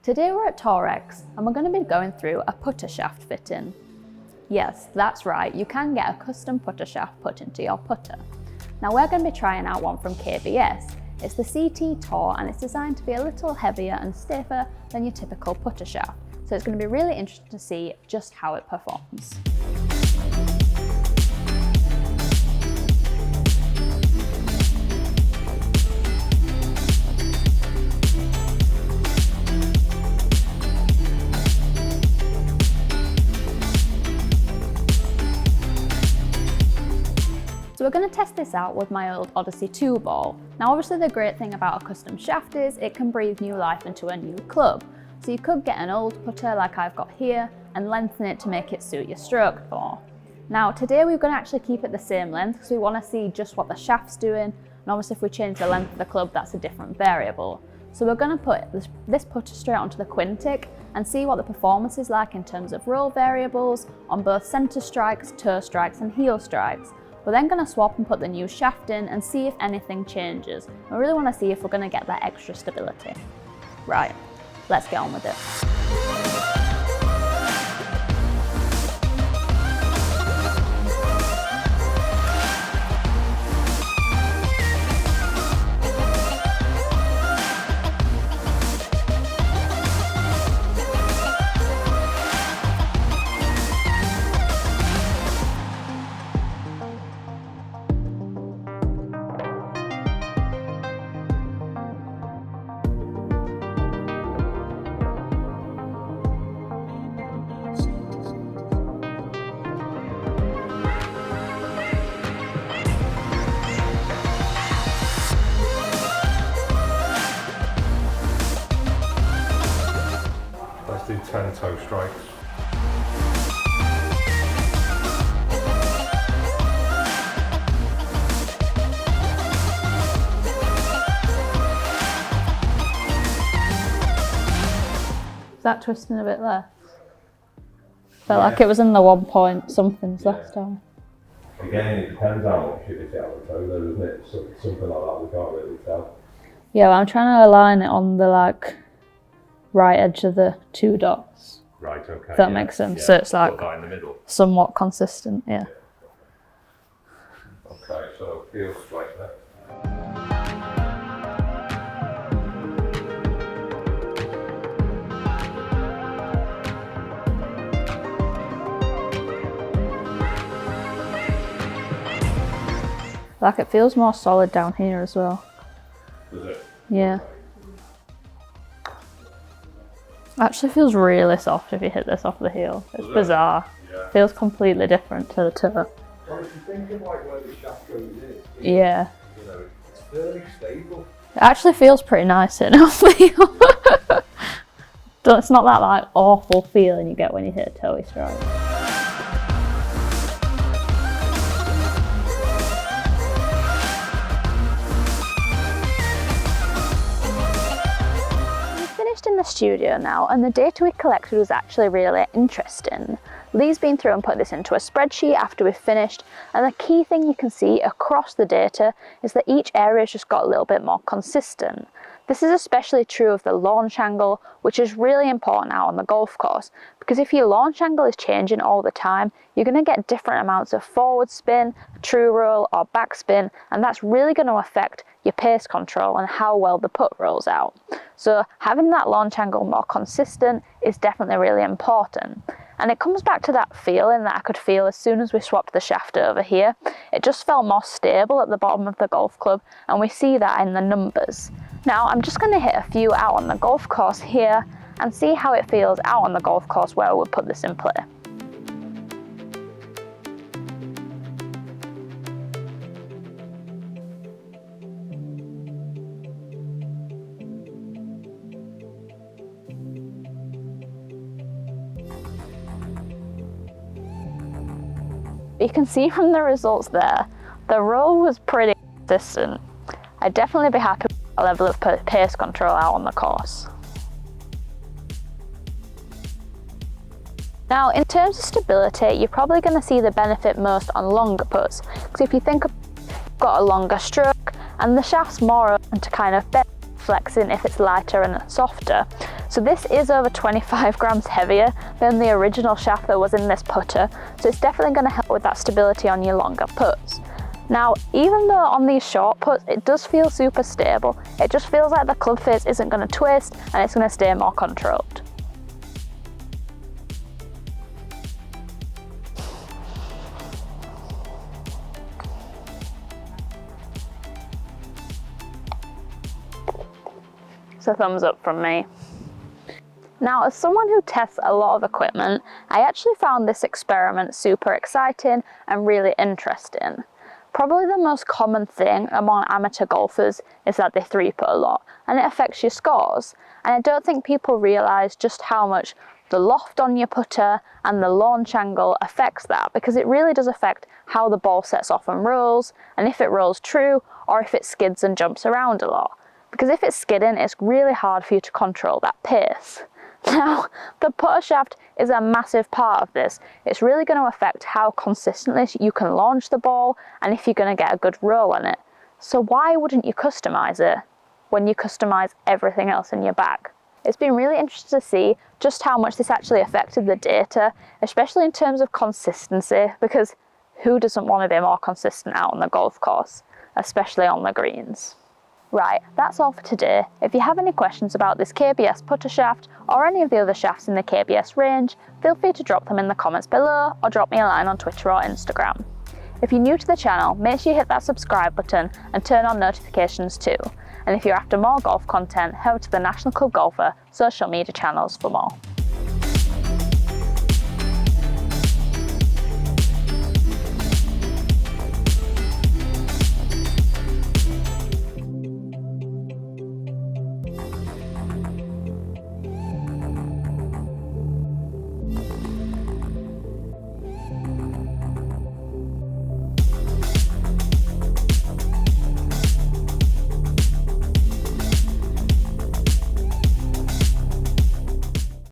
Today we're at Torex and we're going to be going through a putter shaft fitting. Yes, that's right, you can get a custom putter shaft put into your putter. Now we're going to be trying out one from KBS. It's the CT Tour and it's designed to be a little heavier and stiffer than your typical putter shaft. So it's going to be really interesting to see just how it performs. So we're going to test this out with my old Odyssey 2 ball. Now obviously the great thing about a custom shaft is it can breathe new life into a new club. So you could get an old putter like I've got here and lengthen it to make it suit your stroke more. Now today we're going to actually keep it the same length because we want to see just what the shaft's doing, and obviously if we change the length of the club that's a different variable. So we're going to put this putter straight onto the Quintic and see what the performance is like in terms of roll variables on both centre strikes, toe strikes and heel strikes. We're then going to swap and put the new shaft in and see if anything changes. We really want to see if we're going to get that extra stability. Right, let's get on with it. Let's do 10 toe strikes. Is that twisting a bit less? Felt like it was in the 1 point somethings last time. Again, it depends how much you hit it out the toe though, doesn't it? Something like that, we can't really tell. Yeah, well, I'm trying to align it on the right edge of the 2 dots. Right, okay. If that makes sense. So it's Put that in the middle. somewhat consistent, yeah. Okay, so heel strike there. Like it feels more solid down here as well. Does it? Yeah. Actually feels really soft if you hit this off the heel. It's bizarre. Yeah. Feels completely different to the toe. Well, if you think of where the shaft goes in, Yeah. you know, it's fairly stable. It actually feels pretty nice hitting off the heel. It's not that awful feeling you get when you hit a toey strike. In the studio now, and the data we collected was actually really interesting. Lee's been through and put this into a spreadsheet after we've finished, and the key thing you can see across the data is that each area has just got a little bit more consistent. This is especially true of the launch angle, which is really important out on the golf course, because if your launch angle is changing all the time, you're going to get different amounts of forward spin, true roll or back spin, and that's really going to affect your pace control and how well the putt rolls out. So having that launch angle more consistent is definitely really important. And it comes back to that feeling that I could feel as soon as we swapped the shaft over here. It just felt more stable at the bottom of the golf club, and we see that in the numbers. Now I'm just going to hit a few out on the golf course here and see how it feels out on the golf course where we put this in play. You can see from the results there, the roll was pretty consistent. I'd definitely be happy with that level of pace control out on the course. Now, in terms of stability, you're probably going to see the benefit most on longer putts, because if you think you've got a longer stroke and the shaft's more open to kind of bend, flexing if it's lighter and softer. So this is over 25 grams heavier than the original shaft that was in this putter, so it's definitely going to help with that stability on your longer putts. Now, even though on these short putts it does feel super stable, it just feels like the club face isn't going to twist and it's going to stay more controlled. So thumbs up from me. Now, as someone who tests a lot of equipment, I actually found this experiment super exciting and really interesting. Probably the most common thing among amateur golfers is that they three-putt a lot, and it affects your scores. And I don't think people realise just how much the loft on your putter and the launch angle affects that, because it really does affect how the ball sets off and rolls, and if it rolls true, or if it skids and jumps around a lot. Because if it's skidding, it's really hard for you to control that pace. Now, the putter shaft is a massive part of this. It's really going to affect how consistently you can launch the ball and if you're going to get a good roll on it. So why wouldn't you customize it when you customize everything else in your bag? It's been really interesting to see just how much this actually affected the data, especially in terms of consistency, because who doesn't want to be more consistent out on the golf course, especially on the greens? Right, that's all for today. If you have any questions about this KBS putter shaft or any of the other shafts in the KBS range, feel free to drop them in the comments below or drop me a line on Twitter or Instagram. If you're new to the channel, make sure you hit that subscribe button and turn on notifications too. And if you're after more golf content, head to the National Club Golfer social media channels for more.